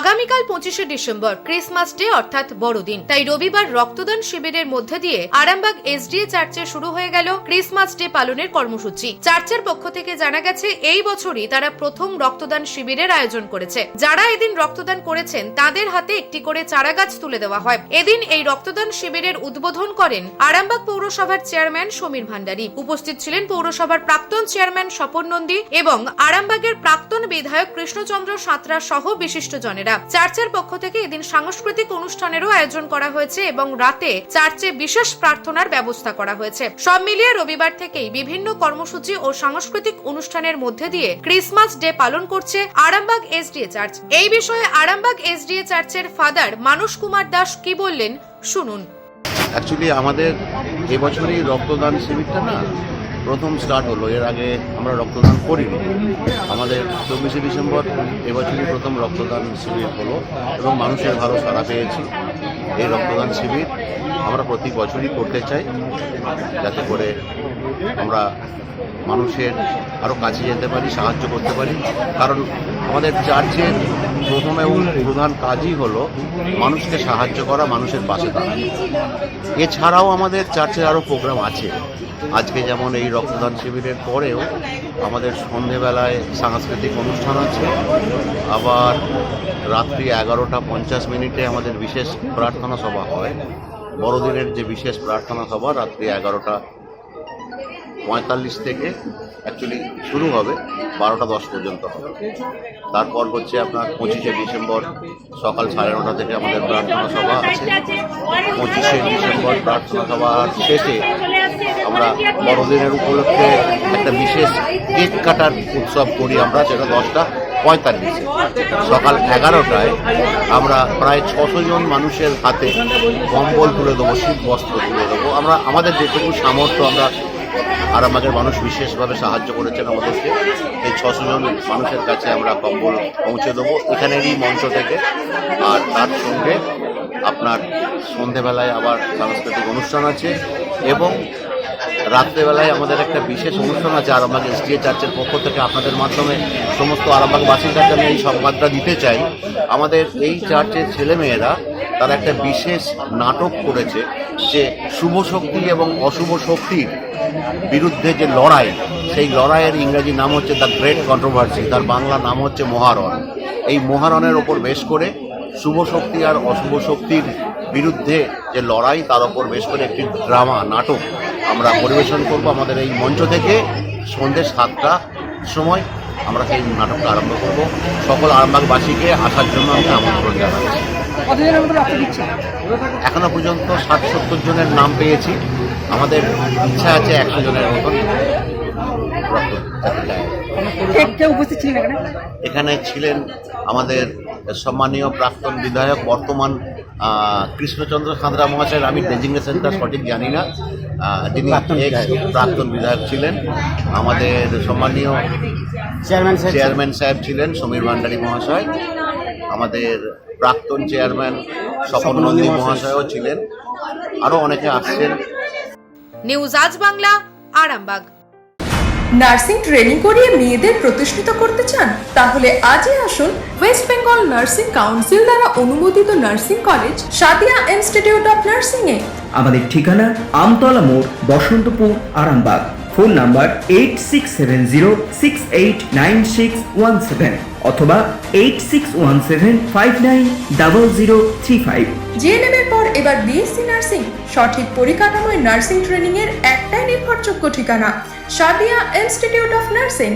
আগামীকাল 25শে December Christmas day অর্থাৎ বড়দিন, তাই রবিবার রক্তদান শিবিরের মধ্যে দিয়ে আরামবাগ এসডিএ চার্চে শুরু হয়ে গেল ক্রিসমাস ডে পালনের কর্মসূচি। চার্চের পক্ষ থেকে জানা গেছে এই বছরই তারা প্রথম রক্তদান শিবিরের আয়োজন করেছে। যারা এদিন রক্তদান করেছেন তাদের হাতে একটি করে চারাগাছ তুলে দেওয়া হয়। এদিন এই রক্তদান শিবিরের উদ্বোধন করেন আরামবাগ পৌরসভার চেয়ারম্যান সমীর ভান্ডারী। উপস্থিত ছিলেন পৌরসভার প্রাক্তন চেয়ারম্যান স্বপন নন্দী এবং আরামবাগের প্রাক্তন বিধায়ক কৃষ্ণচন্দ্র সাঁতরা সহ বিশিষ্ট জনেরা। চার্চের পক্ষ থেকে এদিন সাংস্কৃতিক অনুষ্ঠানেরও আয়োজন করা হয়েছে এবং রাতে চার্চে বিশেষ প্রার্থনার ব্যবস্থা করা হয়েছে। সব মিলিয়ে রবিবার থেকেই বিভিন্ন কর্মসূচি ও সাংস্কৃতিক অনুষ্ঠানের মধ্যে দিয়ে ক্রিসমাস ডে পালন করছে আরামবাগ এসডিএ চার্চ। এই বিষয়ে আরামবাগ এসডিএ চার্চের ফাদার মানস কুমার দাস কি বললেন শুনুন। অ্যাকচুয়ালি আমাদের এবছরই রক্তদান শিবিরটা না প্রথম স্টার্ট হলো। এর আগে আমরা রক্তদান করিনি। আমাদের 24শে ডিসেম্বর এবছরই প্রথম রক্তদান শিবির হলো এবং মানুষের ভালো সাড়া পেয়েছি। এই রক্তদান শিবির আমরা প্রতি বছরই করতে চাই, যাতে করে আমরা মানুষের আরও কাছে যেতে পারি, সাহায্য করতে পারি। কারণ আমাদের চার্চের প্রথম এবং প্রধান কাজই হলো মানুষকে সাহায্য করা, মানুষের পাশে দাঁড়ানো। এছাড়াও আমাদের চার্চের আরও প্রোগ্রাম আছে। আজকে যেমন এই রক্তদান শিবিরের পরেও আমাদের সন্ধেবেলায় সাংস্কৃতিক অনুষ্ঠান আছে, আবার রাত্রি 11:50 আমাদের বিশেষ প্রার্থনা সভা হয়। বড়দিনের যে বিশেষ প্রার্থনা সভা রাত্রি 11:45 থেকে অ্যাকচুয়ালি শুরু হবে, 12:10 পর্যন্ত হবে। তারপর হচ্ছে আপনার 25শে ডিসেম্বর সকাল 9:30 থেকে আমাদের প্রার্থনা সভা আছে। 25শে ডিসেম্বর প্রার্থনা সভার শেষে আমরা বড়দিনের উপলক্ষে একটা বিশেষ কেক কাটার উৎসব করি আমরা, সেটা 10:45। সকাল 11টায় আমরা প্রায় 600 জন মানুষের হাতে কম্বল তুলে দেবো, শীত বস্ত্র তুলে দেবো। আমরা আমাদের যেটুকু সামর্থ্য, আমরা আরামবাগের মানুষ বিশেষভাবে সাহায্য করেছেন আমাদেরকে। এই 600 জন মানুষের কাছে আমরা কম্বল পৌঁছে দেবো এখানেরই মঞ্চ থেকে। আর তার সঙ্গে আপনার সন্ধেবেলায় আবার সাংস্কৃতিক অনুষ্ঠান আছে এবং রাত্রেবেলায় আমাদের একটা বিশেষ অনুষ্ঠান আছে আরামবাগ এসডিএ চার্চের পক্ষ থেকে। আপনাদের মাধ্যমে সমস্ত আরামবাগবাসীর কাছে আমি এই সংবাদটা দিতে চাই, আমাদের এই চার্চের ছেলেমেয়েরা তারা একটা বিশেষ নাটক করেছে, যে শুভ শক্তি এবং অশুভ শক্তির বিরুদ্ধে যে লড়াই, সেই লড়াইয়ের ইংরেজি নাম হচ্ছে দ্য গ্রেট কন্ট্রোভার্সি, তার বাংলা নাম হচ্ছে মহারণ। এই মহারণের ওপর বেশ করে শুভ শক্তি আর অশুভ শক্তির বিরুদ্ধে যে লড়াই, তার ওপর বেশ করে একটি ড্রামা নাটক আমরা পরিবেশন করব আমাদের এই মঞ্চ থেকে। সন্ধ্যে 7টার সময় আমরা সেই নাটকটা আরম্ভ করব। সকল আরামবাগবাসীকে আসার জন্য আমি আমন্ত্রণ জানাচ্ছি। এখনো পর্যন্ত 60-70 জনের নাম পেয়েছি। আমাদের ইচ্ছা আছে 100 জনের মতন এখানে ছিলেন আমাদের সম্মানীয় প্রাক্তন বিধায়ক, বর্তমান কৃষ্ণচন্দ্র সাঁতরা মহাশয়ের আমি ডেজিগনেশনটা সঠিক জানি না, যিনি প্রাক্তন বিধায়ক ছিলেন। আমাদের সম্মানীয় চেয়ারম্যান সাহেব ছিলেন সমীর ভান্ডারী মহাশয়। আমাদের প্রাক্তন চেয়ারম্যান স্বপন নন্দী মহাশয়ও ছিলেন। আরও অনেকে আসছেন। নিউজ আজ বাংলা, আরামবাগ। নার্সিং ট্রেনিং করিয়ে মেয়েদের প্রতিষ্ঠিত করতে চান? তাহলে আজই আসুন ওয়েস্ট বেঙ্গল নার্সিং কাউন্সিল দ্বারা অনুমোদিত nursing college Sadia institute of nursing এ। আমাদের ঠিকানা আমতলা মোড়, বসন্তপুর, আরামবাগ। ফোন নাম্বার 8670689617 অথবা 8617590035। জিএনএম এর পর এবার বিএসসি নার্সিং। সঠিক পরিকাঠামোয় নার্সিং ট্রেনিং এর একটাই নির্ভরযোগ্য ঠিকানা, সাদিয়া ইনস্টিটিউট অফ নার্সিং।